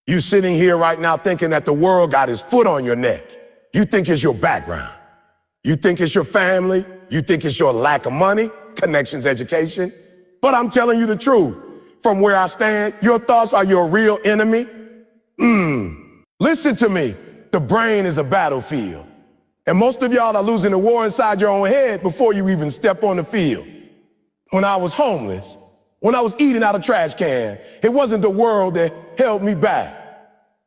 You sitting here right now thinking that the world got his foot on your neck. You think it's your background. You think it's your family. You think it's your lack of money, connections, education. But I'm telling you the truth. From where I stand, your thoughts are your real enemy. Listen to me. The brain is a battlefield. And most of y'all are losing the war inside your own head before you even step on the field. When I was homeless, when I was eating out of trash can, it wasn't the world that held me back.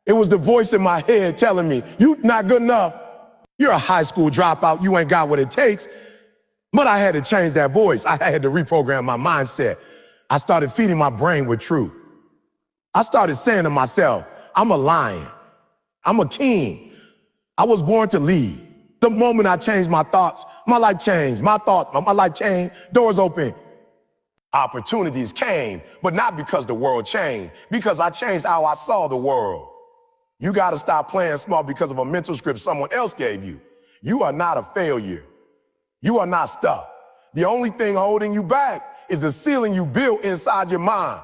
It was the voice in my head telling me, "You not good enough. You're a high school dropout. You ain't got what it takes." But I had to change that voice. I had to reprogram my mindset. I started feeding my brain with truth. I started saying to myself, I'm a lion. I'm a king. I was born to lead. The moment I changed my thoughts, my life changed. My life changed. Doors open. Opportunities came, but not because the world changed, because I changed how I saw the world. You got to stop playing small because of a mental script someone else gave you. You are not a failure. You are not stuck. The only thing holding you back is the ceiling you built inside your mind.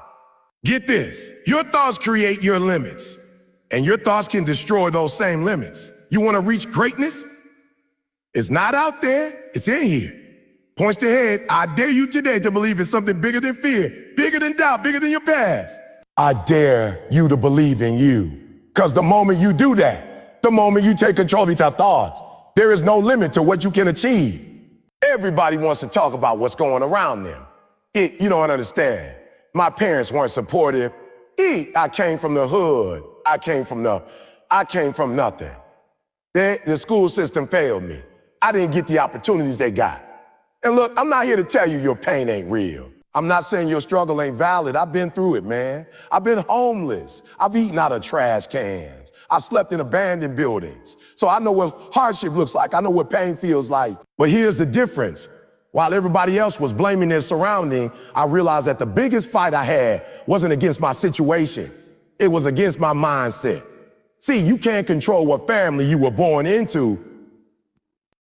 Get this. Your thoughts create your limits, and your thoughts can destroy those same limits. You want to reach greatness? It's not out there. It's in here. Points to head. I dare you today to believe in something bigger than fear, bigger than doubt, bigger than your past. I dare you to believe in you. Because the moment you do that, the moment you take control of your thoughts, there is no limit to what you can achieve. Everybody wants to talk about what's going around them. You don't understand. My parents weren't supportive. I came from the hood. I came from nothing. The school system failed me. I didn't get the opportunities they got. And look, I'm not here to tell you your pain ain't real. I'm not saying your struggle ain't valid. I've been through it, man. I've been homeless. I've eaten out of trash cans. I've slept in abandoned buildings. So I know what hardship looks like. I know what pain feels like. But here's the difference. While everybody else was blaming their surrounding, I realized that the biggest fight I had wasn't against my situation. It was against my mindset. See, you can't control what family you were born into.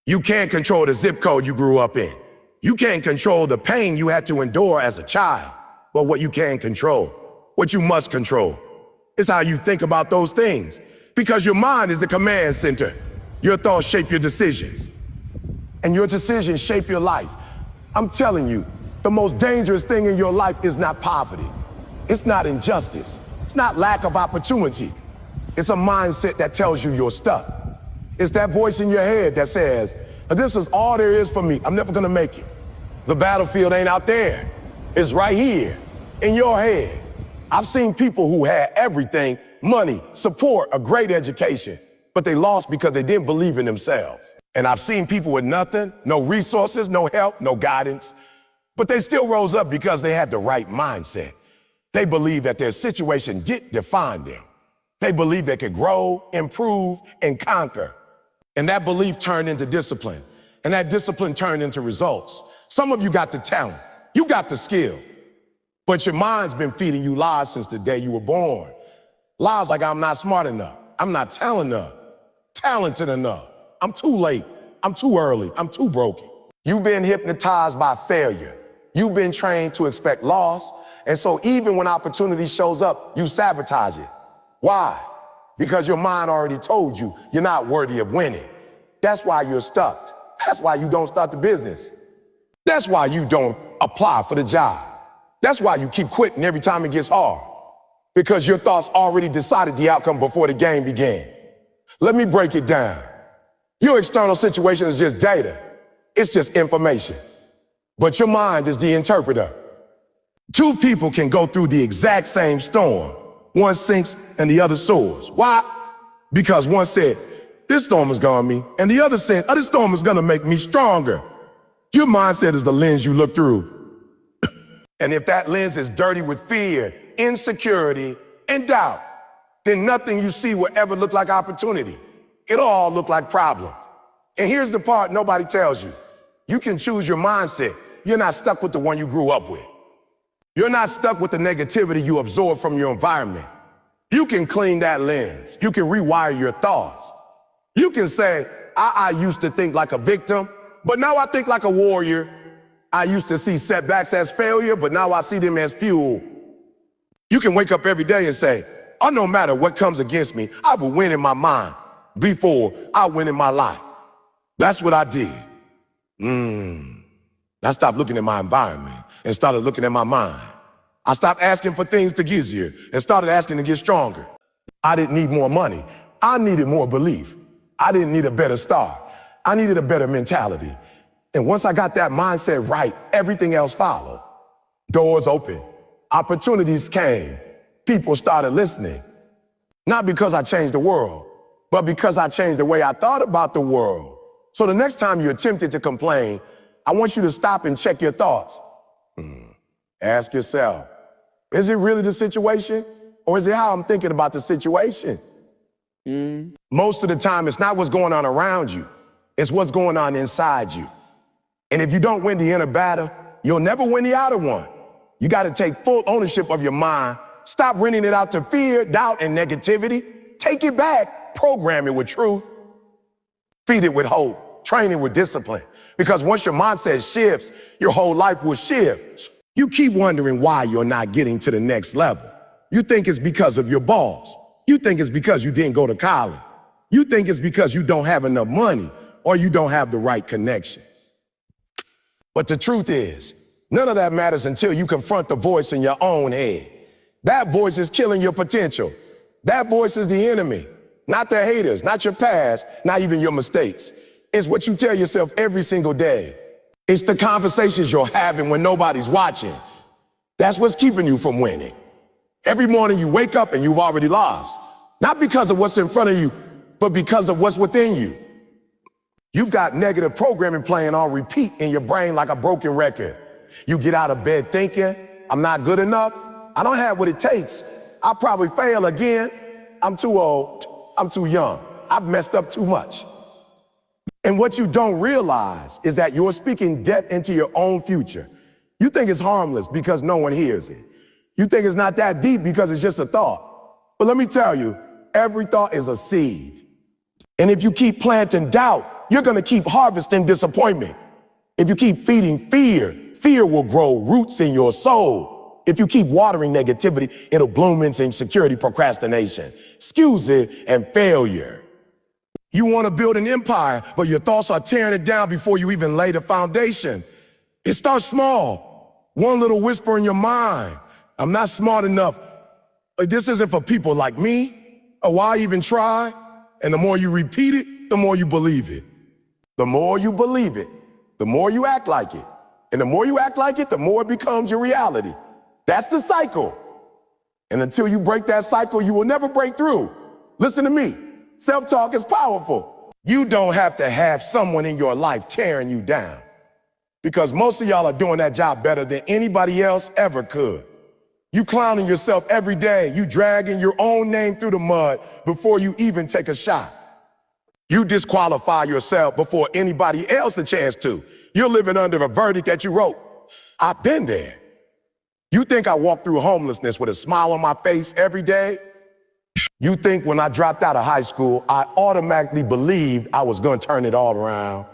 You can't control the zip code you grew up in. You can't control the pain you had to endure as a child. But what you can control, what you must control, is how you think about those things. Because your mind is the command center. Your thoughts shape your decisions. And your decisions shape your life. I'm telling you, the most dangerous thing in your life is not poverty. It's not injustice. It's not lack of opportunity. It's a mindset that tells you you're stuck. It's that voice in your head that says, this is all there is for me. I'm never gonna make it. The battlefield ain't out there. It's right here, in your head. I've seen people who had everything, money, support, a great education, but they lost because they didn't believe in themselves. And I've seen people with nothing, no resources, no help, no guidance, but they still rose up because they had the right mindset. They believed that their situation didn't define them. They believed they could grow, improve, and conquer. And that belief turned into discipline. And that discipline turned into results. Some of you got the talent. You got the skill. But your mind's been feeding you lies since the day you were born. Lies like I'm not smart enough. I'm not talented enough. I'm too late. I'm too early. I'm too broken. You've been hypnotized by failure. You've been trained to expect loss. And so even when opportunity shows up, you sabotage it. Why? Because your mind already told you you're not worthy of winning. That's why you're stuck. That's why you don't start the business. That's why you don't apply for the job. That's why you keep quitting every time it gets hard. Because your thoughts already decided the outcome before the game began. Let me break it down. Your external situation is just data. It's just information. But your mind is the interpreter. Two people can go through the exact same storm. One sinks and the other soars. Why? Because one said, this storm is gonna me, and the other said, this storm is gonna make me stronger. Your mindset is the lens you look through. And if that lens is dirty with fear, insecurity, and doubt, then nothing you see will ever look like opportunity. It'll all look like problems. And here's the part nobody tells you. You can choose your mindset. You're not stuck with the one you grew up with. You're not stuck with the negativity you absorb from your environment. You can clean that lens. You can rewire your thoughts. You can say, I used to think like a victim, but now I think like a warrior. I used to see setbacks as failure, but now I see them as fuel. You can wake up every day and say, or no matter what comes against me, I will win in my mind before I win in my life. That's what I did. I stopped looking at my environment and started looking at my mind. I stopped asking for things to get easier and started asking to get stronger. I didn't need more money. I needed more belief. I didn't need a better start. I needed a better mentality. And once I got that mindset right, everything else followed. Doors opened. Opportunities came. People started listening. Not because I changed the world, but because I changed the way I thought about the world. So the next time you're tempted to complain, I want you to stop and check your thoughts. Ask yourself, is it really the situation? Or is it how I'm thinking about the situation? Most of the time, it's not what's going on around you. It's what's going on inside you. And if you don't win the inner battle, you'll never win the outer one. You got to take full ownership of your mind. Stop renting it out to fear, doubt, and negativity. Take it back. Program it with truth. Feed it with hope. Train it with discipline. Because once your mindset shifts, your whole life will shift. You keep wondering why you're not getting to the next level. You think it's because of your boss. You think it's because you didn't go to college. You think it's because you don't have enough money or you don't have the right connection. But the truth is, none of that matters until you confront the voice in your own head. That voice is killing your potential. That voice is the enemy, not the haters, not your past, not even your mistakes. It's what you tell yourself every single day. It's the conversations you're having when nobody's watching. That's what's keeping you from winning. Every morning you wake up and you've already lost. Not because of what's in front of you, but because of what's within you. You've got negative programming playing on repeat in your brain like a broken record. You get out of bed thinking, I'm not good enough. I don't have what it takes. I'll probably fail again. I'm too old. I'm too young. I've messed up too much. And what you don't realize is that you're speaking death into your own future. You think it's harmless because no one hears it. You think it's not that deep because it's just a thought. But let me tell you, every thought is a seed. And if you keep planting doubt, you're going to keep harvesting disappointment. If you keep feeding fear, fear will grow roots in your soul. If you keep watering negativity, it'll bloom into insecurity, procrastination, excuses, and failure. You want to build an empire, but your thoughts are tearing it down before you even lay the foundation. It starts small. One little whisper in your mind. I'm not smart enough. This isn't for people like me. Or why even try? And the more you repeat it, the more you believe it. The more you believe it, the more you act like it. And the more you act like it, the more it becomes your reality. That's the cycle. And until you break that cycle, you will never break through. Listen to me. Self-talk is powerful. You don't have to have someone in your life tearing you down. Because most of y'all are doing that job better than anybody else ever could. You clowning yourself every day. You dragging your own name through the mud before you even take a shot. You disqualify yourself before anybody else the chance to. You're living under a verdict that you wrote. I've been there. You think I walk through homelessness with a smile on my face every day? You think when I dropped out of high school, I automatically believed I was going to turn it all around?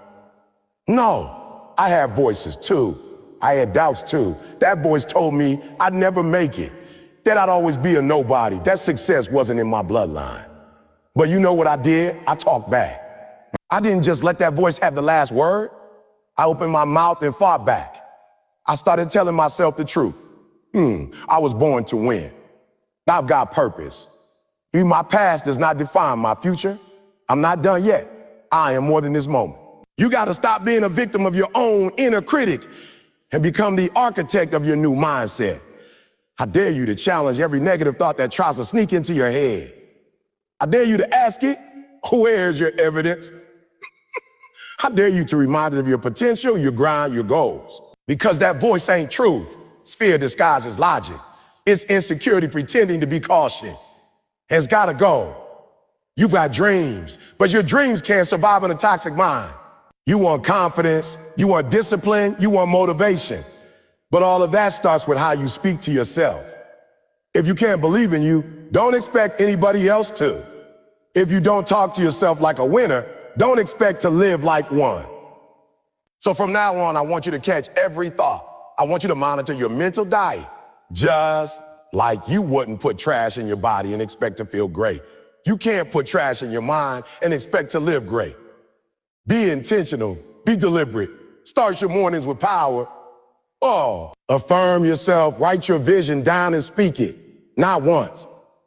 No, I had voices too. I had doubts too. That voice told me I'd never make it, that I'd always be a nobody, that success wasn't in my bloodline. But you know what I did? I talked back. I didn't just let that voice have the last word. I opened my mouth and fought back. I started telling myself the truth. I was born to win. I've got purpose. My past does not define my future. I'm not done yet. I am more than this moment. You got to stop being a victim of your own inner critic and become the architect of your new mindset. I dare you to challenge every negative thought that tries to sneak into your head. I dare you to ask it, where's your evidence? I dare you to remind it of your potential, your grind, your goals. Because that voice ain't truth. It's fear disguised as logic. It's insecurity pretending to be caution. It's gotta go. You've got dreams, but your dreams can't survive in a toxic mind. You want confidence, you want discipline, you want motivation. But all of that starts with how you speak to yourself. If you can't believe in you, don't expect anybody else to. If you don't talk to yourself like a winner, don't expect to live like one. So from now on, I want you to catch every thought. I want you to monitor your mental diet. Just Like you wouldn't put trash in your body and expect to feel great. You can't put trash in your mind and expect to live great. Be intentional, be deliberate. Start your mornings with power. Oh, affirm yourself, write your vision down and speak it. Not once,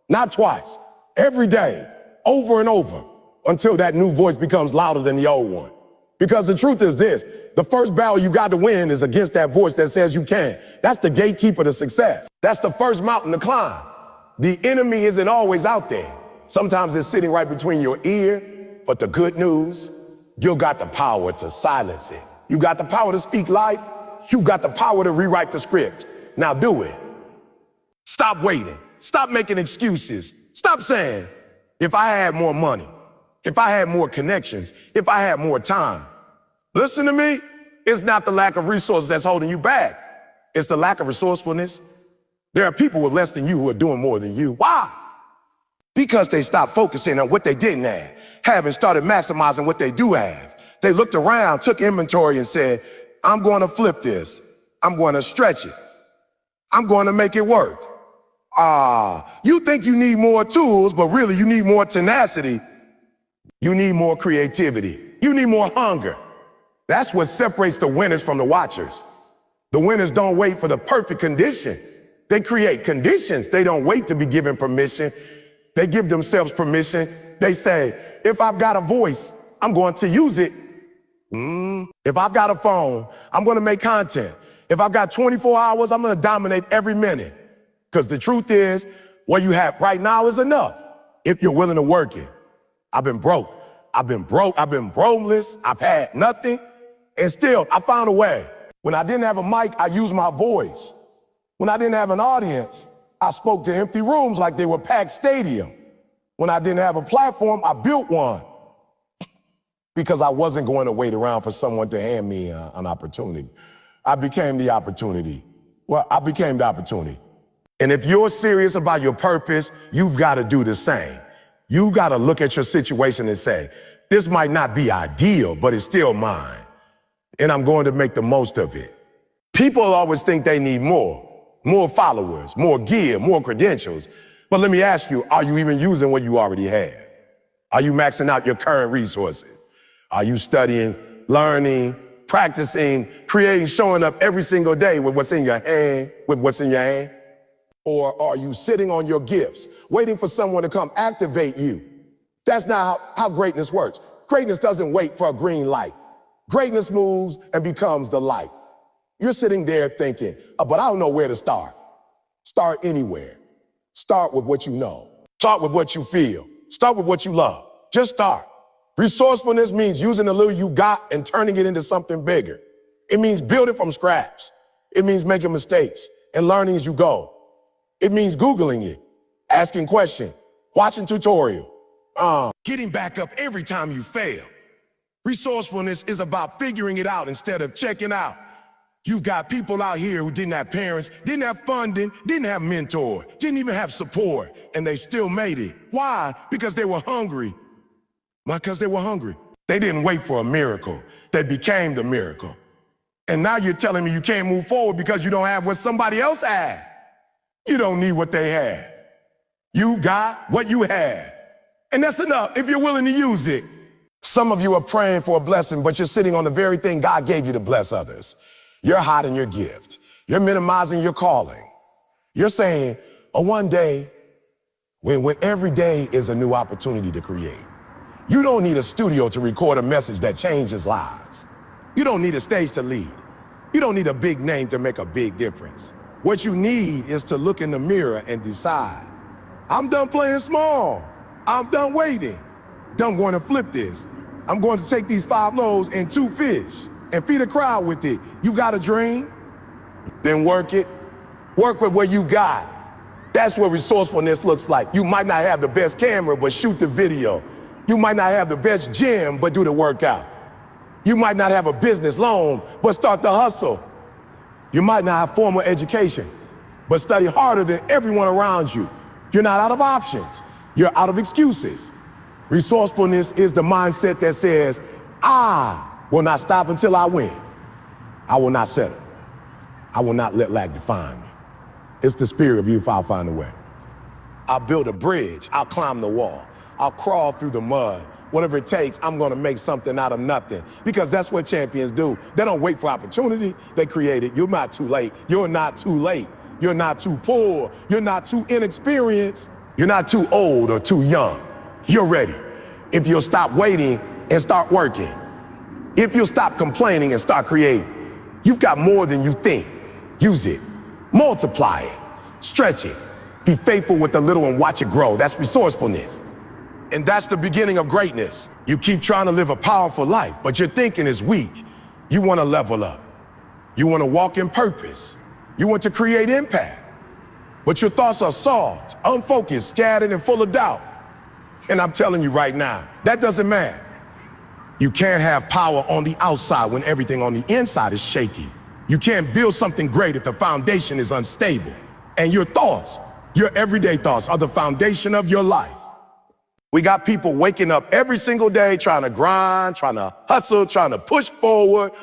not twice, every day, over and over, until that new voice becomes louder than the old one. Because the truth is this, the first battle you got to win is against that voice that says you can. That's the gatekeeper to success. That's the first mountain to climb. The enemy isn't always out there. Sometimes it's sitting right between your ear, but the good news, you got the power to silence it. You got the power to speak life. You got the power to rewrite the script. Now do it. Stop waiting. Stop making excuses. Stop saying, if I had more money, if I had more connections, if I had more time. Listen to me. It's not the lack of resources that's holding you back. It's the lack of resourcefulness. There are people with less than you who are doing more than you. Why? Because they stopped focusing on what they didn't have and started maximizing what they do have. They looked around, took inventory and said, I'm going to flip this. I'm going to stretch it. I'm going to make it work. You think you need more tools, but really you need more tenacity. You need more creativity. You need more hunger. That's what separates the winners from the watchers. The winners don't wait for the perfect condition. They create conditions. They don't wait to be given permission. They give themselves permission. They say, if I've got a voice, I'm going to use it. If I've got a phone, I'm going to make content. If I've got 24 hours, I'm going to dominate every minute. Because the truth is, what you have right now is enough if you're willing to work it. I've been broke. I've been bromeless. I've had nothing. And still, I found a way. When I didn't have a mic, I used my voice. When I didn't have an audience, I spoke to empty rooms like they were packed stadium. When I didn't have a platform, I built one. Because I wasn't going to wait around for someone to hand me an opportunity. I became the opportunity. Well, I became the opportunity. And if you're serious about your purpose, you've got to do the same. You've got to look at your situation and say, this might not be ideal, but it's still mine. And I'm going to make the most of it. People always think they need more followers, more gear, more credentials. But let me ask you, are you even using what you already have? Are you maxing out your current resources? Are you studying, learning, practicing, creating, showing up every single day with what's in your hand, Or are you sitting on your gifts, waiting for someone to come activate you? That's not how greatness works. Greatness doesn't wait for a green light. Greatness moves and becomes the light. You're sitting there thinking, but I don't know where to start. Start anywhere. Start with what you know. Start with what you feel. Start with what you love. Just start. Resourcefulness means using the little you got and turning it into something bigger. It means building from scratch. It means making mistakes and learning as you go. It means Googling it, asking questions, watching tutorial, getting back up every time you fail. Resourcefulness is about figuring it out instead of checking out. You've got people out here who didn't have parents, didn't have funding, didn't have mentor, didn't even have support, and they still made it. Why? Because they were hungry. Because they were hungry. They didn't wait for a miracle. They became the miracle. And now you're telling me you can't move forward because you don't have what somebody else had. You don't need what they had. You got what you had. And that's enough if you're willing to use it. Some of you are praying for a blessing, but you're sitting on the very thing God gave you to bless others. You're hiding your gift. You're minimizing your calling. You're saying, one day, when every day is a new opportunity to create. You don't need a studio to record a message that changes lives. You don't need a stage to lead. You don't need a big name to make a big difference. What you need is to look in the mirror and decide, I'm done playing small. I'm done waiting. I'm going to flip this. I'm going to take these 5 loaves and 2 fish and feed a crowd with it. You got a dream? Then work it. Work with what you got. That's what resourcefulness looks like. You might not have the best camera, but shoot the video. You might not have the best gym, but do the workout. You might not have a business loan, but start the hustle. You might not have formal education, but study harder than everyone around you. You're not out of options. You're out of excuses. Resourcefulness is the mindset that says, I will not stop until I win. I will not settle. I will not let lack define me. It's the spirit of youth. I'll find a way. I'll build a bridge. I'll climb the wall. I'll crawl through the mud. Whatever it takes, I'm gonna make something out of nothing. Because that's what champions do. They don't wait for opportunity, they create it. You're not too late. You're not too late. You're not too poor. You're not too inexperienced. You're not too old or too young. You're ready. If you'll stop waiting and start working. If you'll stop complaining and start creating. You've got more than you think. Use it. Multiply it. Stretch it. Be faithful with the little and watch it grow. That's resourcefulness. And that's the beginning of greatness. You keep trying to live a powerful life, but your thinking is weak. You want to level up. You want to walk in purpose. You want to create impact. But your thoughts are soft, unfocused, scattered, and full of doubt. And I'm telling you right now, that doesn't matter. You can't have power on the outside when everything on the inside is shaky. You can't build something great if the foundation is unstable. And your thoughts, your everyday thoughts, are the foundation of your life. We got people waking up every single day trying to grind, trying to hustle, trying to push forward,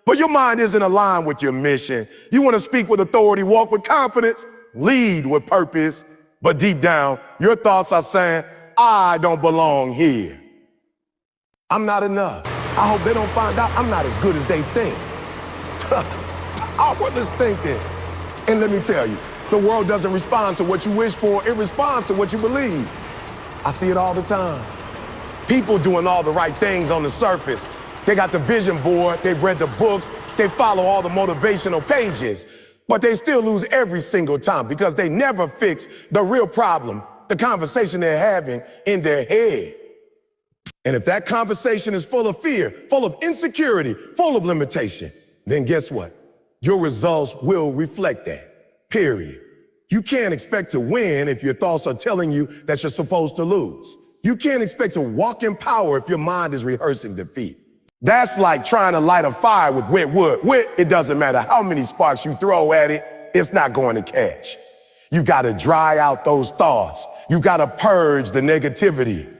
but your mind isn't aligned with your mission. You want to speak with authority, walk with confidence, lead with purpose, but deep down, your thoughts are saying, I don't belong here. I'm not enough. I hope they don't find out I'm not as good as they think. Outwardness thinking. And let me tell you, the world doesn't respond to what you wish for, it responds to what you believe. I see it all the time. People doing all the right things on the surface. They got the vision board, they've read the books, they follow all the motivational pages, but they still lose every single time because they never fix the real problem, the conversation they're having in their head. And if that conversation is full of fear, full of insecurity, full of limitation, then guess what? Your results will reflect that, period. You can't expect to win if your thoughts are telling you that you're supposed to lose. You can't expect to walk in power if your mind is rehearsing defeat. That's like trying to light a fire with wet wood. Wet, it doesn't matter how many sparks you throw at it, it's not going to catch. You gotta dry out those thoughts. You gotta purge the negativity.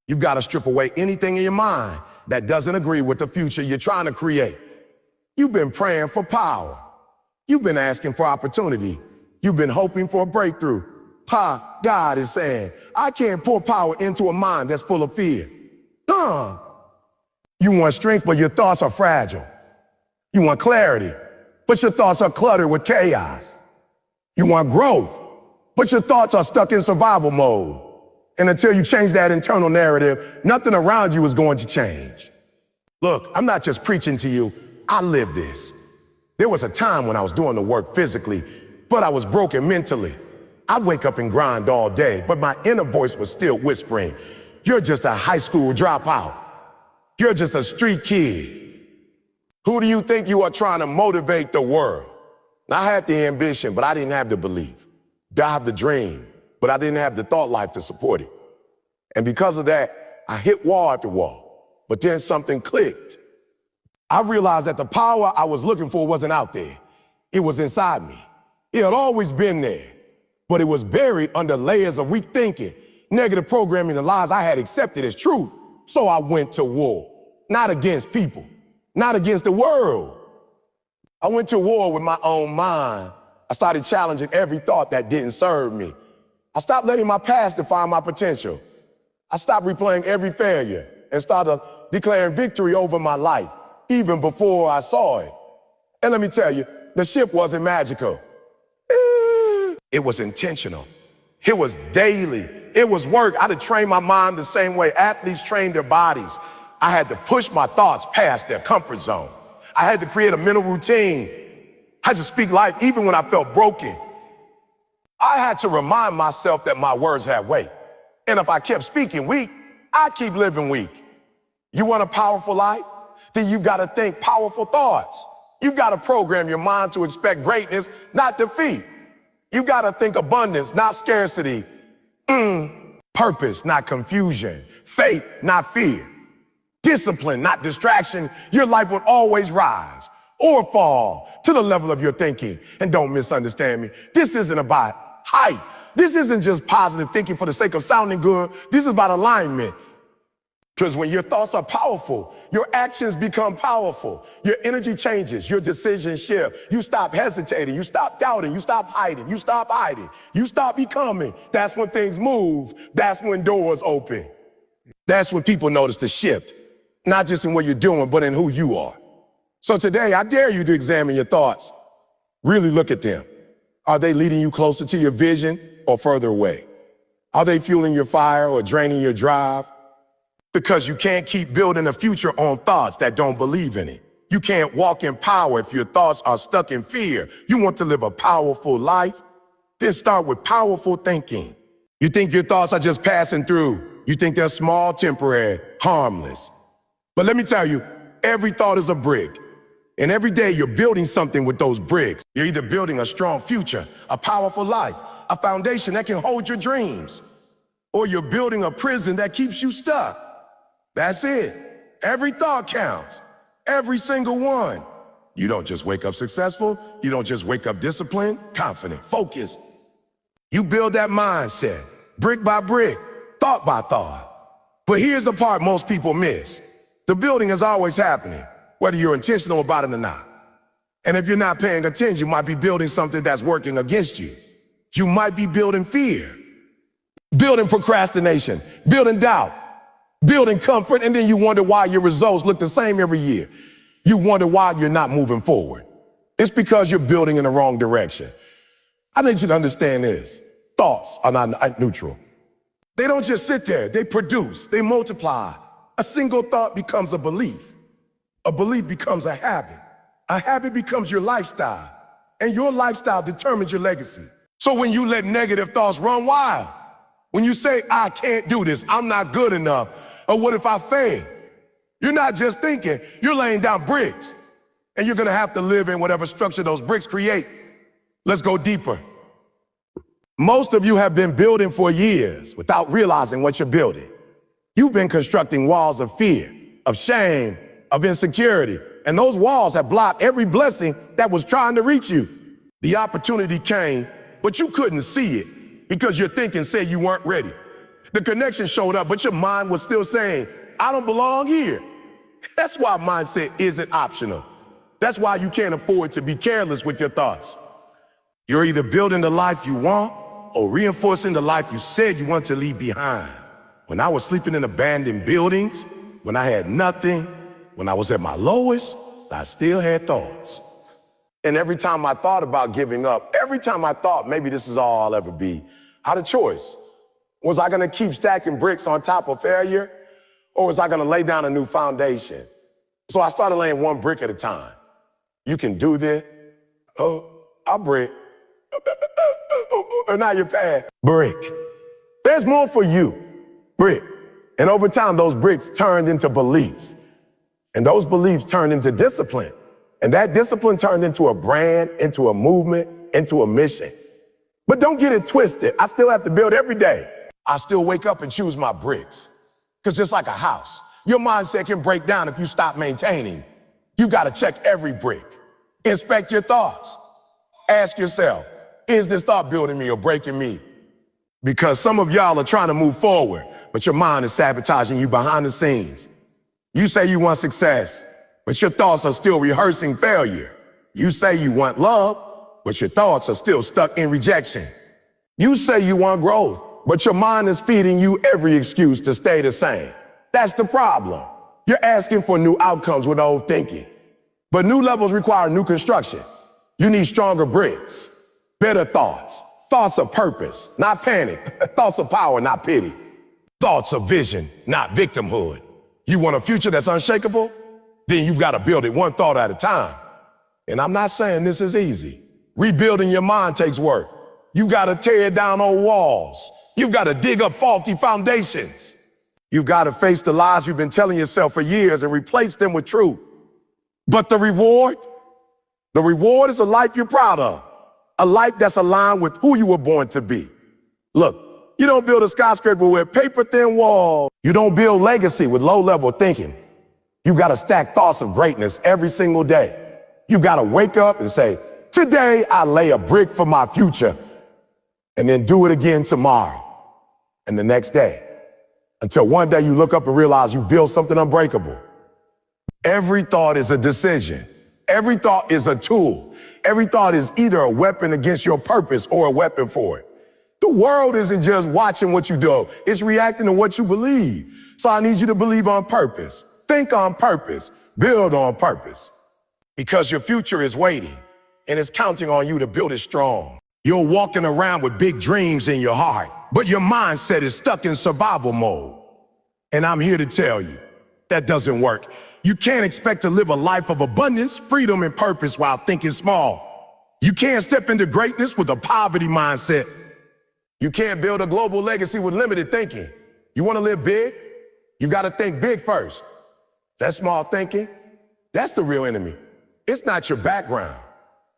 You gotta strip away anything in your mind that doesn't agree with the future you're trying to create. You've been praying for power. You've been asking for opportunity. You've been hoping for a breakthrough. God is saying, I can't pour power into a mind that's full of fear. You want strength, but your thoughts are fragile. You want clarity, but your thoughts are cluttered with chaos. You want growth, but your thoughts are stuck in survival mode. And until you change that internal narrative, nothing around you is going to change. Look, I'm not just preaching to you, I live this. There was a time when I was doing the work physically, but I was broken mentally. I'd wake up and grind all day, but my inner voice was still whispering, you're just a high school dropout. You're just a street kid. Who do you think you are trying to motivate the world? I had the ambition, but I didn't have the belief. I have the dream, but I didn't have the thought life to support it. And because of that, I hit wall after wall. But then something clicked. I realized that the power I was looking for wasn't out there. It was inside me. It had always been there, but it was buried under layers of weak thinking, negative programming, and lies I had accepted as true. So I went to war, not against people, not against the world. I went to war with my own mind. I started challenging every thought that didn't serve me. I stopped letting my past define my potential. I stopped replaying every failure and started declaring victory over my life, even before I saw it. And let me tell you, the shift wasn't magical. It was intentional. It was daily. It was work. I had to train my mind the same way athletes train their bodies. I had to push my thoughts past their comfort zone. I had to create a mental routine. I had to speak life even when I felt broken. I had to remind myself that my words had weight. And if I kept speaking weak, I'd keep living weak. You want a powerful life? Then you gotta think powerful thoughts. You gotta program your mind to expect greatness, not defeat. You gotta think abundance, not scarcity. Purpose, not confusion. Faith, not fear. Discipline, not distraction. Your life will always rise or fall to the level of your thinking. And don't misunderstand me. This isn't about hype. This isn't just positive thinking for the sake of sounding good. This is about alignment. Because when your thoughts are powerful, your actions become powerful. Your energy changes, your decisions shift. You stop hesitating, you stop doubting, you stop hiding, you stop hiding, you stop becoming. That's when things move. That's when doors open. That's when people notice the shift, not just in what you're doing, but in who you are. So today, I dare you to examine your thoughts. Really look at them. Are they leading you closer to your vision or further away? Are they fueling your fire or draining your drive? Because you can't keep building a future on thoughts that don't believe in it. You can't walk in power if your thoughts are stuck in fear. You want to live a powerful life? Then start with powerful thinking. You think your thoughts are just passing through. You think they're small, temporary, harmless. But let me tell you, every thought is a brick. And every day you're building something with those bricks. You're either building a strong future, a powerful life, a foundation that can hold your dreams, or you're building a prison that keeps you stuck. That's it. Every thought counts. Every single one. You don't just wake up successful. You don't just wake up disciplined, confident, focused. You build that mindset, brick by brick, thought by thought. But here's the part most people miss. The building is always happening, whether you're intentional about it or not. And if you're not paying attention, you might be building something that's working against you. You might be building fear, building procrastination, building doubt, building comfort, and then you wonder why your results look the same every year. You wonder why you're not moving forward. It's because you're building in the wrong direction. I need you to understand this. Thoughts are not neutral. They don't just sit there. They produce, they multiply. A single thought becomes a belief. A belief becomes a habit. A habit becomes your lifestyle. And your lifestyle determines your legacy. So when you let negative thoughts run wild, when you say, I can't do this, I'm not good enough, or what if I fail? You're not just thinking, you're laying down bricks. And you're gonna have to live in whatever structure those bricks create. Let's go deeper. Most of you have been building for years without realizing what you're building. You've been constructing walls of fear, of shame, of insecurity, and those walls have blocked every blessing that was trying to reach you. The opportunity came, but you couldn't see it because your thinking said you weren't ready. The connection showed up, but your mind was still saying, I don't belong here. That's why mindset isn't optional. That's why you can't afford to be careless with your thoughts. You're either building the life you want or reinforcing the life you said you want to leave behind. When I was sleeping in abandoned buildings, when I had nothing, when I was at my lowest, I still had thoughts. And every time I thought about giving up, every time I thought maybe this is all I'll ever be, I had a choice. Was I gonna keep stacking bricks on top of failure, or was I gonna lay down a new foundation? So I started laying one brick at a time. You can do this. I'll brick. Or not your path. Brick. There's more for you. Brick. And over time, those bricks turned into beliefs. And those beliefs turned into discipline. And that discipline turned into a brand, into a movement, into a mission. But don't get it twisted. I still have to build every day. I still wake up and choose my bricks. Because just like a house, your mindset can break down if you stop maintaining. You got to check every brick. Inspect your thoughts. Ask yourself, is this thought building me or breaking me? Because some of y'all are trying to move forward, but your mind is sabotaging you behind the scenes. You say you want success, but your thoughts are still rehearsing failure. You say you want love, but your thoughts are still stuck in rejection. You say you want growth, but your mind is feeding you every excuse to stay the same. That's the problem. You're asking for new outcomes with old thinking. But new levels require new construction. You need stronger bricks, better thoughts, thoughts of purpose, not panic, thoughts of power, not pity, thoughts of vision, not victimhood. You want a future that's unshakable? Then you've got to build it one thought at a time. And I'm not saying this is easy. Rebuilding your mind takes work. You got to tear down old walls. You've got to dig up faulty foundations. You've got to face the lies you've been telling yourself for years and replace them with truth. But the reward is a life you're proud of, a life that's aligned with who you were born to be. Look, you don't build a skyscraper with paper-thin walls. You don't build legacy with low-level thinking. You got to stack thoughts of greatness every single day. You got to wake up and say, today I lay a brick for my future, and then do it again tomorrow and the next day until one day you look up and realize you built something unbreakable. Every thought is a decision. Every thought is a tool. Every thought is either a weapon against your purpose or a weapon for it. The world isn't just watching what you do. It's reacting to what you believe. So I need you to believe on purpose. Think on purpose. Build on purpose. Because your future is waiting and it's counting on you to build it strong. You're walking around with big dreams in your heart, but your mindset is stuck in survival mode. And I'm here to tell you, that doesn't work. You can't expect to live a life of abundance, freedom, and purpose while thinking small. You can't step into greatness with a poverty mindset. You can't build a global legacy with limited thinking. You want to live big? You got to think big first. That small thinking, that's the real enemy. It's not your background.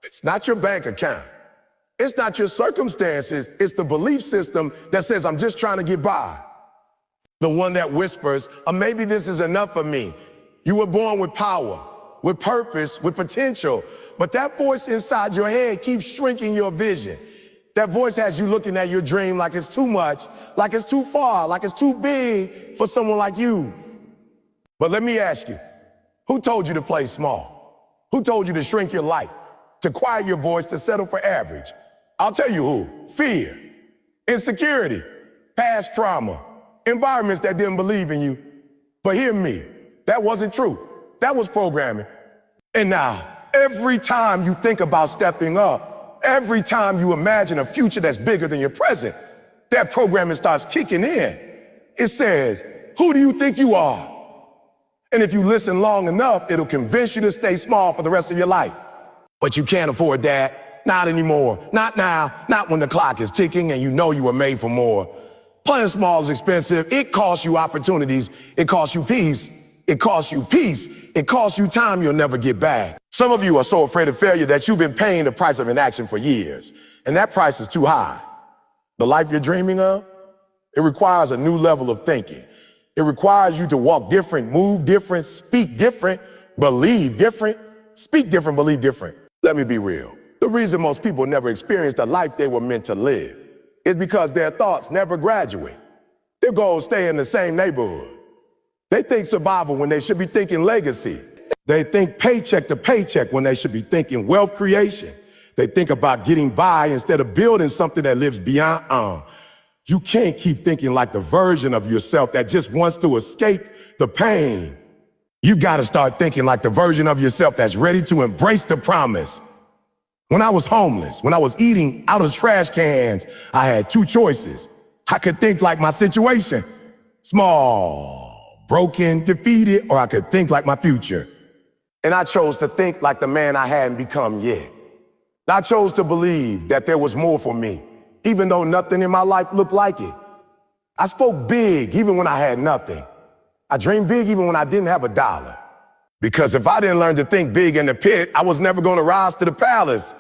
It's not your bank account. It's not your circumstances. It's the belief system that says, I'm just trying to get by. The one that whispers, maybe this is enough for me. You were born with power, with purpose, with potential, but that voice inside your head keeps shrinking your vision. That voice has you looking at your dream like it's too much, like it's too far, like it's too big for someone like you. But let me ask you, who told you to play small? Who told you to shrink your light, to quiet your voice, to settle for average? I'll tell you who. Fear, insecurity, past trauma, environments that didn't believe in you. But hear me, that wasn't true. That was programming. And now, every time you think about stepping up, every time you imagine a future that's bigger than your present, that programming starts kicking in. It says, who do you think you are? And if you listen long enough, it'll convince you to stay small for the rest of your life. But you can't afford that. Not anymore. Not now. Not when the clock is ticking and you know you were made for more. Playing small is expensive. It costs you opportunities. It costs you peace. It costs you peace. It costs you time you'll never get back. Some of you are so afraid of failure that you've been paying the price of inaction for years. And that price is too high. The life you're dreaming of, it requires a new level of thinking. It requires you to walk different, move different, speak different, believe different, speak different, believe different. Let me be real. The reason most people never experience the life they were meant to live is because their thoughts never graduate. Their goals stay in the same neighborhood. They think survival when they should be thinking legacy. They think paycheck to paycheck when they should be thinking wealth creation. They think about getting by instead of building something that lives beyond. You can't keep thinking like the version of yourself that just wants to escape the pain. You got to start thinking like the version of yourself that's ready to embrace the promise. When I was homeless, when I was eating out of trash cans, I had two choices. I could think like my situation, small, broken, defeated, or I could think like my future. And I chose to think like the man I hadn't become yet. I chose to believe that there was more for me, even though nothing in my life looked like it. I spoke big even when I had nothing. I dreamed big even when I didn't have a dollar. Because if I didn't learn to think big in the pit, I was never going to rise to the palace.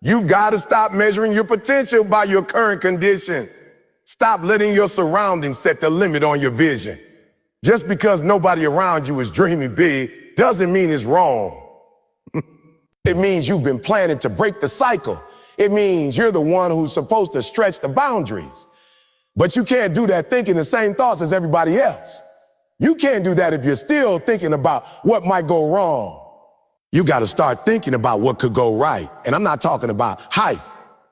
You've got to stop measuring your potential by your current condition. Stop letting your surroundings set the limit on your vision. Just because nobody around you is dreaming big doesn't mean it's wrong. It means you've been planning to break the cycle. It means you're the one who's supposed to stretch the boundaries. But you can't do that thinking the same thoughts as everybody else. You can't do that if you're still thinking about what might go wrong. You got to start thinking about what could go right. And I'm not talking about hype.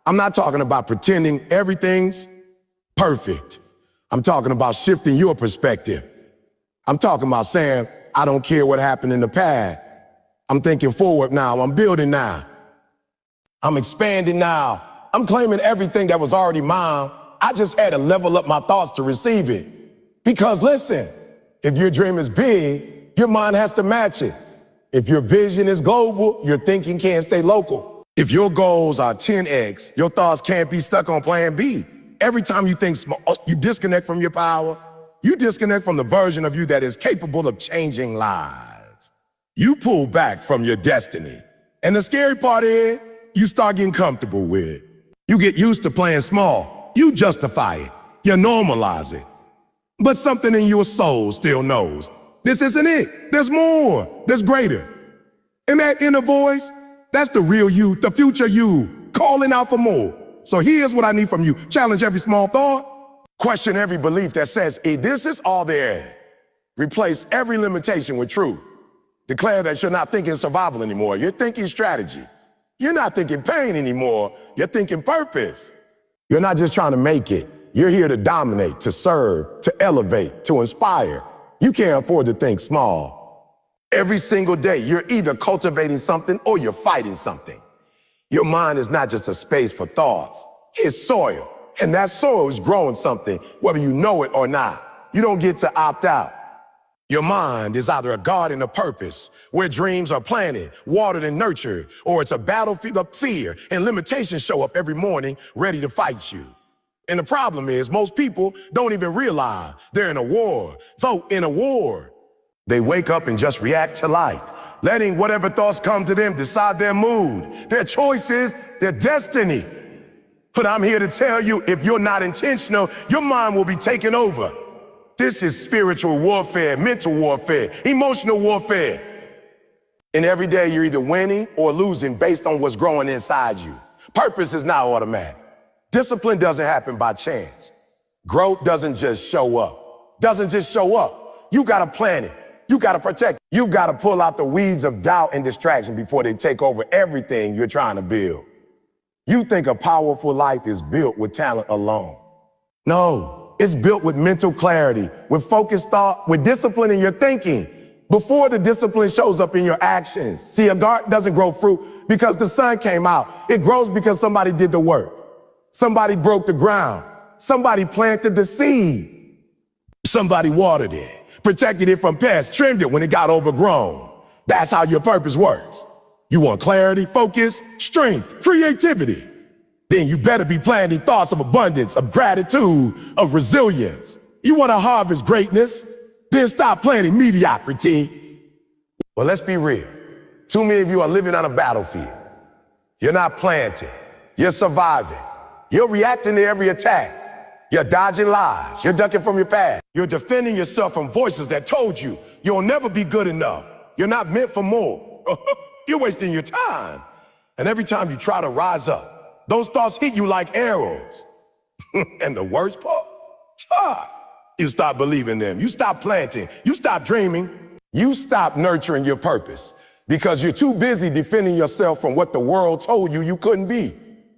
I'm not talking about pretending everything's perfect. I'm talking about shifting your perspective. I'm talking about saying, I don't care what happened in the past. I'm thinking forward now. I'm building now. I'm expanding now. I'm claiming everything that was already mine. I just had to level up my thoughts to receive it. Because listen, if your dream is big, your mind has to match it. If your vision is global, your thinking can't stay local. If your goals are 10x, your thoughts can't be stuck on plan B. Every time you think small, you disconnect from your power. You disconnect from the version of you that is capable of changing lives. You pull back from your destiny. And the scary part is, you start getting comfortable with it. You get used to playing small. You justify it. You normalize it. But something in your soul still knows, this isn't it. There's more. There's greater. And that inner voice, that's the real you, the future you, calling out for more. So here's what I need from you. Challenge every small thought. Question every belief that says, this is all there is. Replace every limitation with truth. Declare that you're not thinking survival anymore. You're thinking strategy. You're not thinking pain anymore. You're thinking purpose. You're not just trying to make it. You're here to dominate, to serve, to elevate, to inspire. You can't afford to think small. Every single day, you're either cultivating something or you're fighting something. Your mind is not just a space for thoughts. It's soil. And that soil is growing something, whether you know it or not. You don't get to opt out. Your mind is either a garden of purpose, where dreams are planted, watered, and nurtured, or it's a battlefield of fear and limitations show up every morning ready to fight you. And the problem is, most people don't even realize they're in a war. So in a war, they wake up and just react to life, letting whatever thoughts come to them decide their mood, their choices, their destiny. But I'm here to tell you, if you're not intentional, your mind will be taken over. This is spiritual warfare, mental warfare, emotional warfare. And every day you're either winning or losing based on what's growing inside you. Purpose is not automatic. Discipline doesn't happen by chance. Growth doesn't just show up. You gotta plan it. You gotta protect it. You gotta pull out the weeds of doubt and distraction before they take over everything you're trying to build. You think a powerful life is built with talent alone. No. It's built with mental clarity, with focused thought, with discipline in your thinking, before the discipline shows up in your actions. See, a garden doesn't grow fruit because the sun came out. It grows because somebody did the work. Somebody broke the ground. Somebody planted the seed. Somebody watered it, protected it from pests, trimmed it when it got overgrown. That's how your purpose works. You want clarity, focus, strength, creativity. Then you better be planting thoughts of abundance, of gratitude, of resilience. You want to harvest greatness? Then stop planting mediocrity. Well, let's be real. Too many of you are living on a battlefield. You're not planting. You're surviving. You're reacting to every attack. You're dodging lies. You're ducking from your past. You're defending yourself from voices that told you you'll never be good enough. You're not meant for more. You're wasting your time. And every time you try to rise up, those thoughts hit you like arrows. And the worst part? You stop believing them. You stop planting. You stop dreaming. You stop nurturing your purpose because you're too busy defending yourself from what the world told you you couldn't be.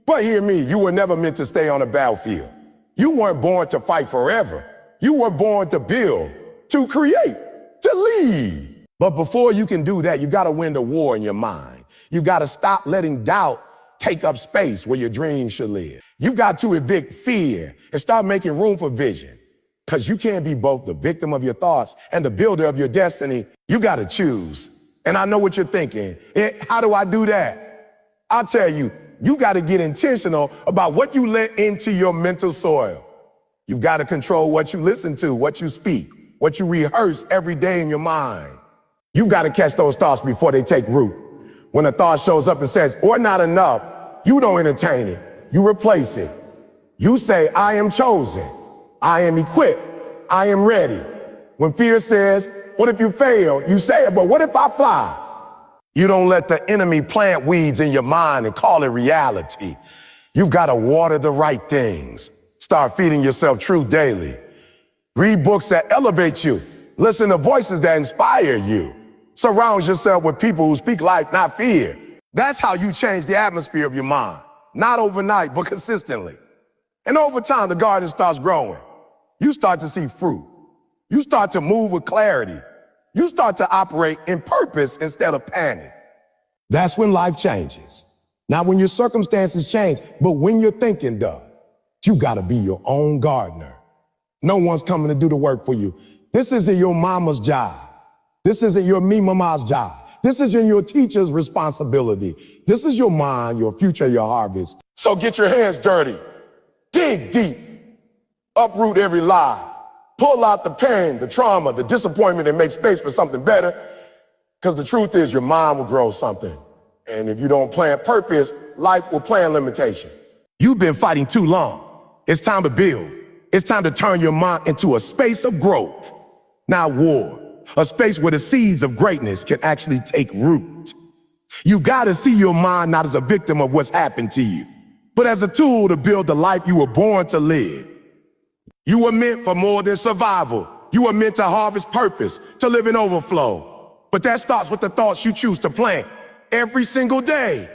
But hear me, you were never meant to stay on a battlefield. You weren't born to fight forever. You were born to build, to create, to lead. But before you can do that, you gotta win the war in your mind. You gotta stop letting doubt take up space where your dreams should live. You got to evict fear and start making room for vision. Because you can't be both the victim of your thoughts and the builder of your destiny. You got to choose. And I know what you're thinking. How do I do that? I'll tell you, you got to get intentional about what you let into your mental soil. You've got to control what you listen to, what you speak, what you rehearse every day in your mind. You've got to catch those thoughts before they take root. When a thought shows up and says, or not enough, you don't entertain it. You replace it. You say, I am chosen. I am equipped. I am ready. When fear says, what if you fail? You say, but what if I fly? You don't let the enemy plant weeds in your mind and call it reality. You've got to water the right things. Start feeding yourself truth daily. Read books that elevate you. Listen to voices that inspire you. Surround yourself with people who speak life, not fear. That's how you change the atmosphere of your mind. Not overnight, but consistently. And over time, the garden starts growing. You start to see fruit. You start to move with clarity. You start to operate in purpose instead of panic. That's when life changes. Not when your circumstances change, but when your thinking does. You gotta be your own gardener. No one's coming to do the work for you. This isn't your mama's job. This isn't your me mama's job. This isn't your teacher's responsibility. This is your mind, your future, your harvest. So get your hands dirty. Dig deep. Uproot every lie. Pull out the pain, the trauma, the disappointment, and make space for something better. Because the truth is your mind will grow something. And if you don't plant purpose, life will plant limitation. You've been fighting too long. It's time to build. It's time to turn your mind into a space of growth, not war. A space where the seeds of greatness can actually take root. You gotta see your mind not as a victim of what's happened to you, but as a tool to build the life you were born to live. You were meant for more than survival. You were meant to harvest purpose, to live in overflow. But that starts with the thoughts you choose to plant every single day.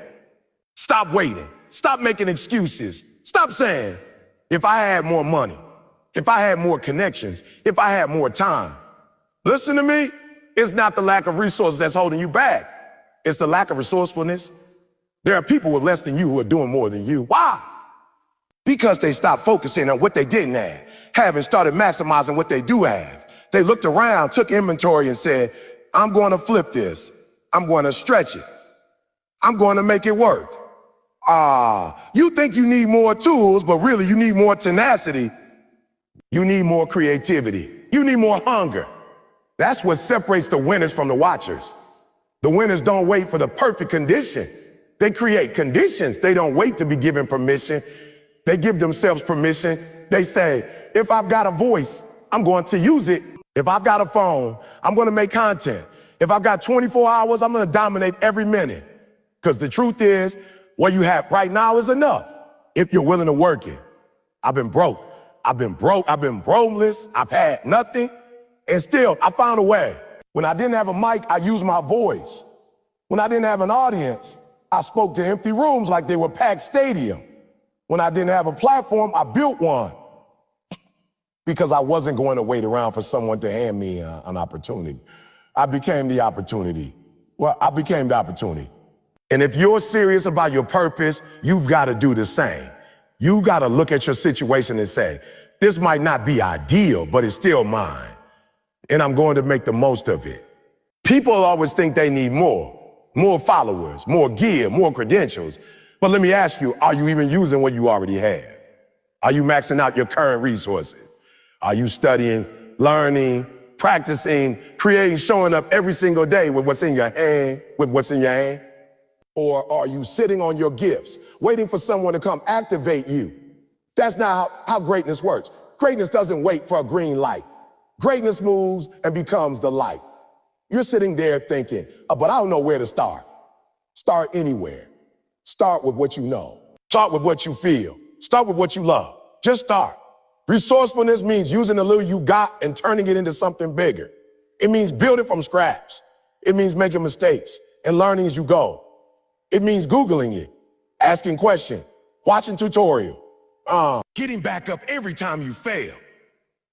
Stop waiting. Stop making excuses. Stop saying, if I had more money, if I had more connections, if I had more time. Listen to me. It's not the lack of resources that's holding you back. It's the lack of resourcefulness. There are people with less than you who are doing more than you. Why? Because they stopped focusing on what they didn't have and started maximizing what they do have. They looked around, took inventory and said, I'm going to flip this. I'm going to stretch it. I'm going to make it work. You think you need more tools, but really you need more tenacity. You need more creativity. You need more hunger. That's what separates the winners from the watchers. The winners don't wait for the perfect condition. They create conditions. They don't wait to be given permission. They give themselves permission. They say, if I've got a voice, I'm going to use it. If I've got a phone, I'm going to make content. If I've got 24 hours, I'm going to dominate every minute. Because the truth is, what you have right now is enough if you're willing to work it. I've been broke. I've been bromeless. I've had nothing. And still, I found a way. When I didn't have a mic, I used my voice. When I didn't have an audience, I spoke to empty rooms like they were packed stadium. When I didn't have a platform, I built one. Because I wasn't going to wait around for someone to hand me an opportunity. I became the opportunity. Well, I became the opportunity. And if you're serious about your purpose, you've got to do the same. You've got to look at your situation and say, this might not be ideal, but it's still mine. And I'm going to make the most of it. People always think they need more followers, more gear, more credentials. But let me ask you, are you even using what you already have? Are you maxing out your current resources? Are you studying, learning, practicing, creating, showing up every single day with what's in your hand? Or are you sitting on your gifts, waiting for someone to come activate you? That's not how greatness works. Greatness doesn't wait for a green light. Greatness moves and becomes the light. You're sitting there thinking, but I don't know where to start. Start anywhere. Start with what you know. Start with what you feel. Start with what you love. Just start. Resourcefulness means using the little you got and turning it into something bigger. It means building from scratch. It means making mistakes and learning as you go. It means Googling it, asking questions, watching tutorial, getting back up every time you fail.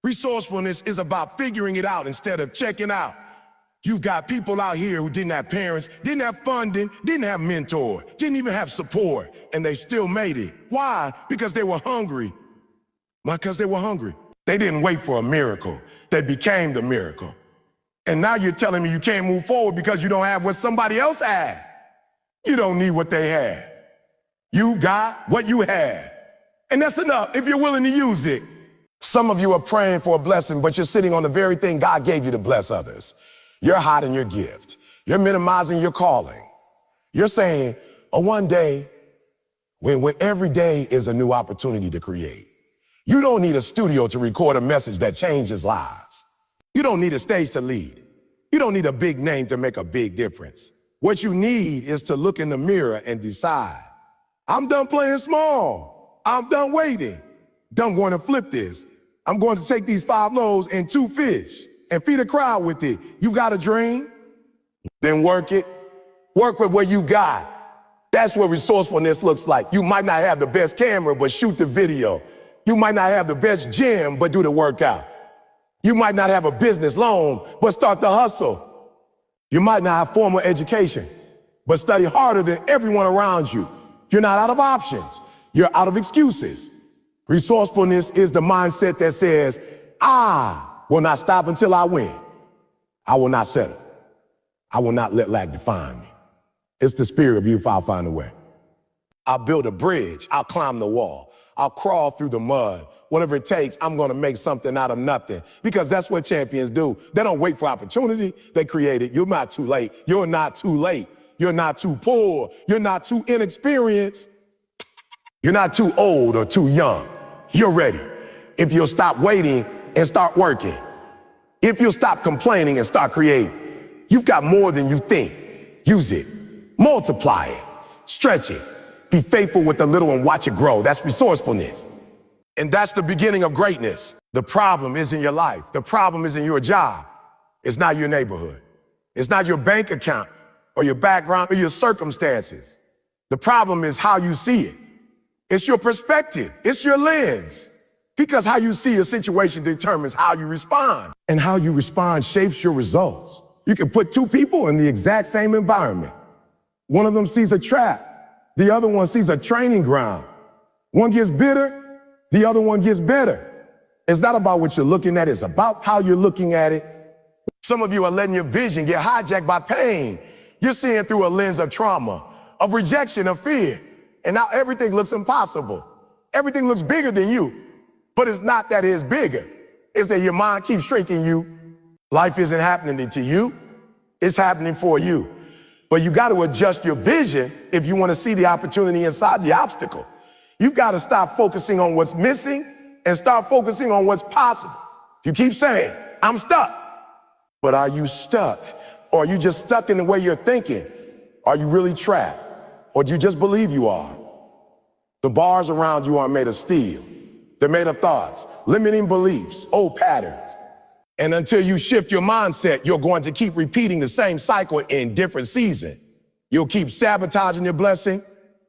Resourcefulness is about figuring it out instead of checking out. You've got people out here who didn't have parents, didn't have funding, didn't have mentor, didn't even have support, and they still made it. Why? Because they were hungry. Because they were hungry. They didn't wait for a miracle. They became the miracle. And now you're telling me you can't move forward because you don't have what somebody else had. You don't need what they had. You got what you had. And that's enough if you're willing to use it. Some of you are praying for a blessing, but you're sitting on the very thing God gave you to bless others. You're hiding your gift. You're minimizing your calling. You're saying, one day, when every day is a new opportunity to create. You don't need a studio to record a message that changes lives. You don't need a stage to lead. You don't need a big name to make a big difference. What you need is to look in the mirror and decide, I'm done playing small. I'm done waiting. I'm going to flip this. I'm going to take these 5 loaves and 2 fish and feed a crowd with it. You got a dream? Then work it. Work with what you got. That's what resourcefulness looks like. You might not have the best camera, but shoot the video. You might not have the best gym, but do the workout. You might not have a business loan, but start the hustle. You might not have formal education, but study harder than everyone around you. You're not out of options. You're out of excuses. Resourcefulness is the mindset that says, I will not stop until I win. I will not settle. I will not let lack define me. It's the spirit of youth. I'll find a way. I'll build a bridge. I'll climb the wall. I'll crawl through the mud. Whatever it takes, I'm going to make something out of nothing. Because that's what champions do. They don't wait for opportunity. They create it. You're not too late. You're not too late. You're not too poor. You're not too inexperienced. You're not too old or too young. You're ready. If you'll stop waiting and start working. If you'll stop complaining and start creating. You've got more than you think. Use it. Multiply it. Stretch it. Be faithful with the little and watch it grow. That's resourcefulness. And that's the beginning of greatness. The problem isn't your life. The problem isn't your job. It's not your neighborhood. It's not your bank account or your background or your circumstances. The problem is how you see it. It's your perspective. It's your lens. Because how you see a situation determines how you respond. And how you respond shapes your results. You can put two people in the exact same environment. One of them sees a trap. The other one sees a training ground. One gets bitter, the other one gets better. It's not about what you're looking at, it's about how you're looking at it. Some of you are letting your vision get hijacked by pain. You're seeing through a lens of trauma, of rejection, of fear. And now everything looks impossible. Everything looks bigger than you. But it's not that it's bigger. It's that your mind keeps shrinking you. Life isn't happening to you. It's happening for you. But you got to adjust your vision if you want to see the opportunity inside the obstacle. You've got to stop focusing on what's missing and start focusing on what's possible. You keep saying, I'm stuck. But are you stuck? Or are you just stuck in the way you're thinking? Are you really trapped? Or do you just believe you are? The bars around you aren't made of steel. They're made of thoughts, limiting beliefs, old patterns. And until you shift your mindset, you're going to keep repeating the same cycle in different seasons. You'll keep sabotaging your blessing.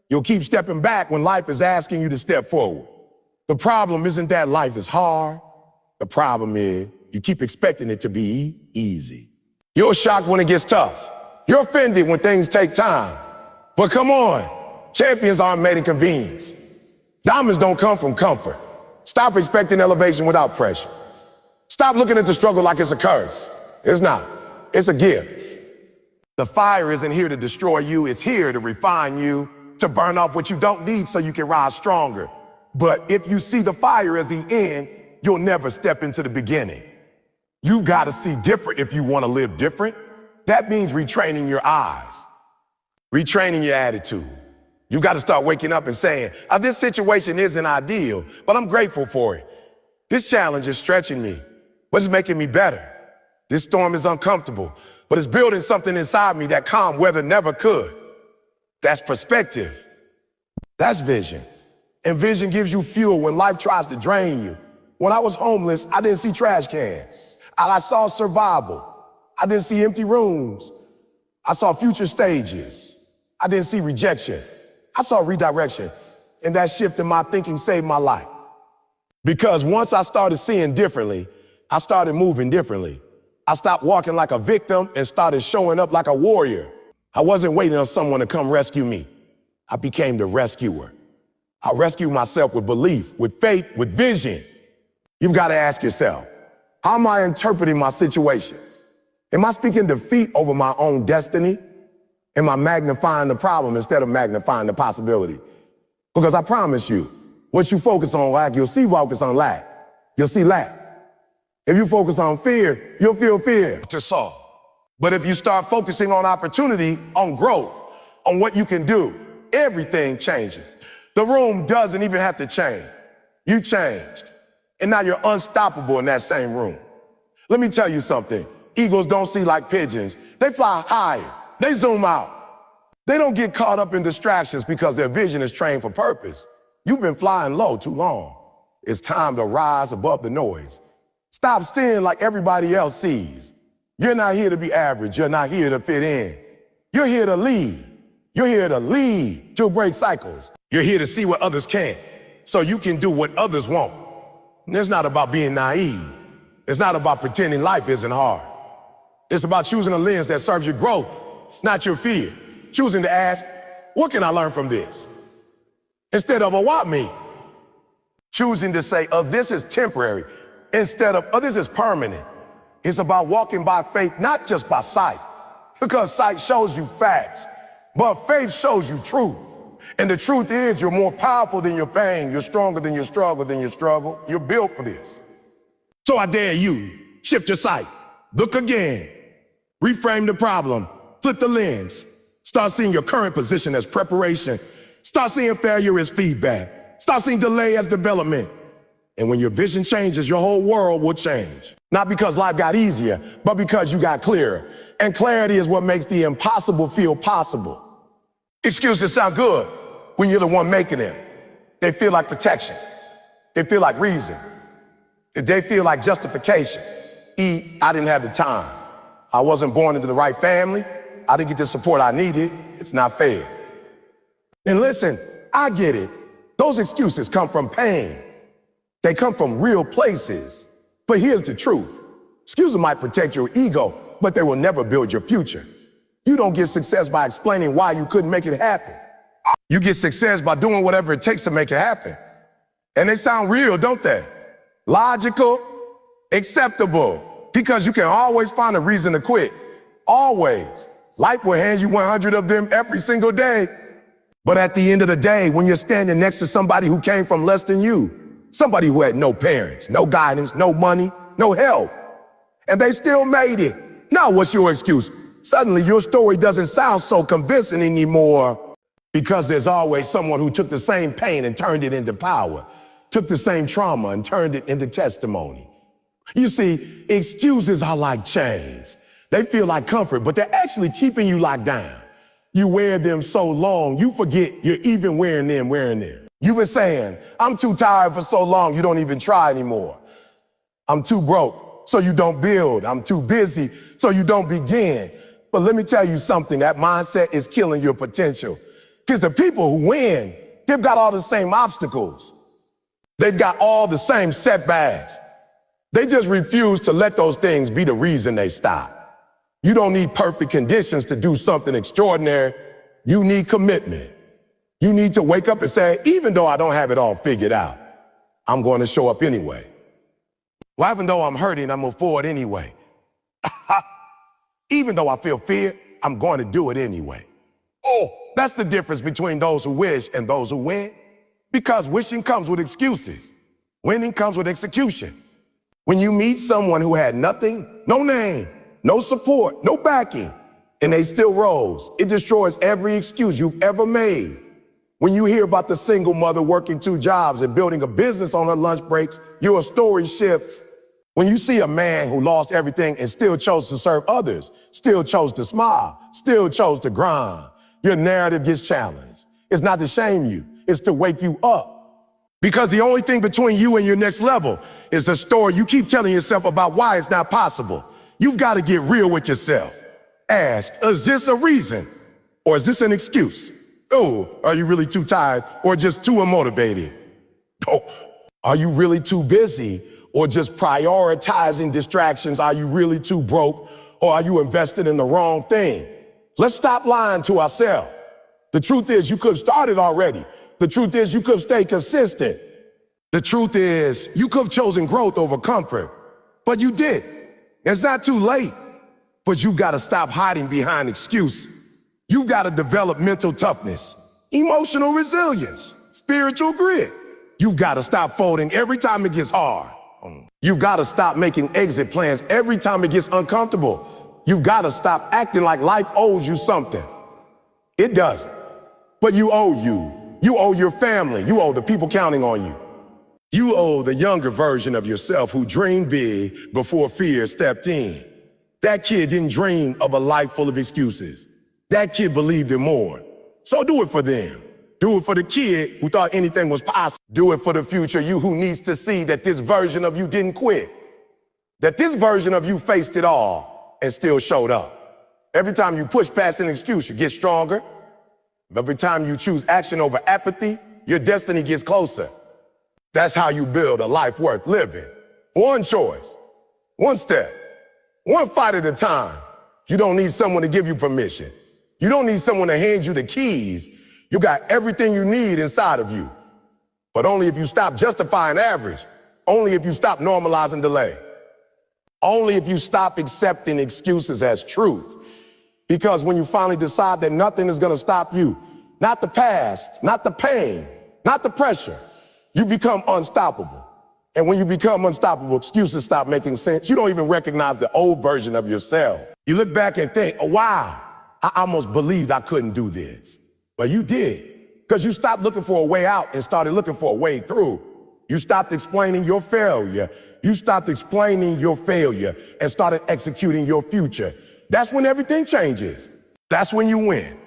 You'll keep stepping back when life is asking you to step forward. The problem isn't that life is hard. The problem is you keep expecting it to be easy. You're shocked when it gets tough. You're offended when things take time. But come on, champions aren't made in convenience. Diamonds don't come from comfort. Stop expecting elevation without pressure. Stop looking at the struggle like it's a curse. It's not. It's a gift. The fire isn't here to destroy you. It's here to refine you, to burn off what you don't need so you can rise stronger. But if you see the fire as the end, you'll never step into the beginning. You've got to see different if you want to live different. That means retraining your eyes, retraining your attitude. You got to start waking up and saying, this situation isn't ideal, but I'm grateful for it. This challenge is stretching me, but it's making me better. This storm is uncomfortable, but it's building something inside me that calm weather never could. That's perspective. That's vision. And vision gives you fuel when life tries to drain you. When I was homeless, I didn't see trash cans. I saw survival. I didn't see empty rooms. I saw future stages. I didn't see rejection. I saw redirection, and that shift in my thinking saved my life. Because once I started seeing differently, I started moving differently. I stopped walking like a victim and started showing up like a warrior. I wasn't waiting on someone to come rescue me. I became the rescuer. I rescued myself with belief, with faith, with vision. You've got to ask yourself, how am I interpreting my situation? Am I speaking defeat over my own destiny? Am I magnifying the problem instead of magnifying the possibility? Because I promise you, what you focus on lack, you'll see focus on lack. You'll see lack. If you focus on fear, you'll feel fear to solve. But if you start focusing on opportunity, on growth, on what you can do, everything changes. The room doesn't even have to change. You changed. And now you're unstoppable in that same room. Let me tell you something. Eagles don't see like pigeons. They fly higher. They zoom out. They don't get caught up in distractions because their vision is trained for purpose. You've been flying low too long. It's time to rise above the noise. Stop seeing like everybody else sees. You're not here to be average. You're not here to fit in. You're here to lead. You're here to lead, to break cycles. You're here to see what others can't, so you can do what others won't. And it's not about being naive. It's not about pretending life isn't hard. It's about choosing a lens that serves your growth, not your fear. Choosing to ask, what can I learn from this? Instead of, why me? Choosing to say, this is temporary, instead of, this is permanent. It's about walking by faith, not just by sight, because sight shows you facts, but faith shows you truth. And the truth is you're more powerful than your pain. You're stronger than your struggle than your struggle. You're built for this. So I dare you, shift your sight, look again, reframe the problem, flip the lens, start seeing your current position as preparation, start seeing failure as feedback, start seeing delay as development. And when your vision changes, your whole world will change. Not because life got easier, but because you got clearer. And clarity is what makes the impossible feel possible. Excuses sound good when you're the one making them. They feel like protection. They feel like reason. If they feel like justification, E, I didn't have the time. I wasn't born into the right family. I didn't get the support I needed. It's not fair. And listen, I get it. Those excuses come from pain. They come from real places. But here's the truth. Excuses might protect your ego, but they will never build your future. You don't get success by explaining why you couldn't make it happen. You get success by doing whatever it takes to make it happen. And they sound real, don't they? Logical, acceptable, because you can always find a reason to quit. Always. Life will hand you 100 of them every single day. But at the end of the day, when you're standing next to somebody who came from less than you, somebody who had no parents, no guidance, no money, no help, and they still made it. Now what's your excuse? Suddenly your story doesn't sound so convincing anymore, because there's always someone who took the same pain and turned it into power, took the same trauma and turned it into testimony. You see, excuses are like chains. They feel like comfort, but they're actually keeping you locked down. You wear them so long, you forget you're even wearing them. You've been saying, I'm too tired for so long, you don't even try anymore. I'm too broke, so you don't build. I'm too busy, so you don't begin. But let me tell you something, that mindset is killing your potential. Because the people who win, they've got all the same obstacles. They've got all the same setbacks. They just refuse to let those things be the reason they stop. You don't need perfect conditions to do something extraordinary. You need commitment. You need to wake up and say, even though I don't have it all figured out, I'm going to show up anyway. Well, even though I'm hurting, I'm going to move forward anyway. Even though I feel fear, I'm going to do it anyway. Oh, that's the difference between those who wish and those who win. Because wishing comes with excuses. Winning comes with execution. When you meet someone who had nothing, no name, no support, no backing, and they still rose, it destroys every excuse you've ever made. When you hear about the single mother working 2 jobs and building a business on her lunch breaks, your story shifts. When you see a man who lost everything and still chose to serve others, still chose to smile, still chose to grind, your narrative gets challenged. It's not to shame you, it's to wake you up. Because the only thing between you and your next level is the story you keep telling yourself about why it's not possible. You've got to get real with yourself. Ask, is this a reason or is this an excuse? Oh, are you really too tired or just too unmotivated? Oh, are you really too busy or just prioritizing distractions? Are you really too broke or are you invested in the wrong thing? Let's stop lying to ourselves. The truth is you could have started already. The truth is you could have stayed consistent. The truth is you could have chosen growth over comfort, but you did. It's not too late, but you've got to stop hiding behind excuses. You've got to develop mental toughness, emotional resilience, spiritual grit. You've got to stop folding every time it gets hard. You've got to stop making exit plans every time it gets uncomfortable. You've got to stop acting like life owes you something. It doesn't, but you owe you. You owe your family. You owe the people counting on you. You owe the younger version of yourself who dreamed big before fear stepped in. That kid didn't dream of a life full of excuses. That kid believed in more. So do it for them. Do it for the kid who thought anything was possible. Do it for the future you who needs to see that this version of you didn't quit. That this version of you faced it all and still showed up. Every time you push past an excuse, you get stronger. Every time you choose action over apathy, your destiny gets closer. That's how you build a life worth living. One choice, one step, one fight at a time. You don't need someone to give you permission. You don't need someone to hand you the keys. You got everything you need inside of you. But only if you stop justifying average. Only if you stop normalizing delay. Only if you stop accepting excuses as truth. Because when you finally decide that nothing is going to stop you, not the past, not the pain, not the pressure, you become unstoppable. And when you become unstoppable, excuses stop making sense. You don't even recognize the old version of yourself. You look back and think, oh, wow, I almost believed I couldn't do this. But you did, because you stopped looking for a way out and started looking for a way through. You stopped explaining your failure. You stopped explaining your failure and started executing your future. That's when everything changes. That's when you win,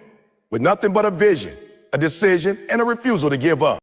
with nothing but a vision, a decision, and a refusal to give up.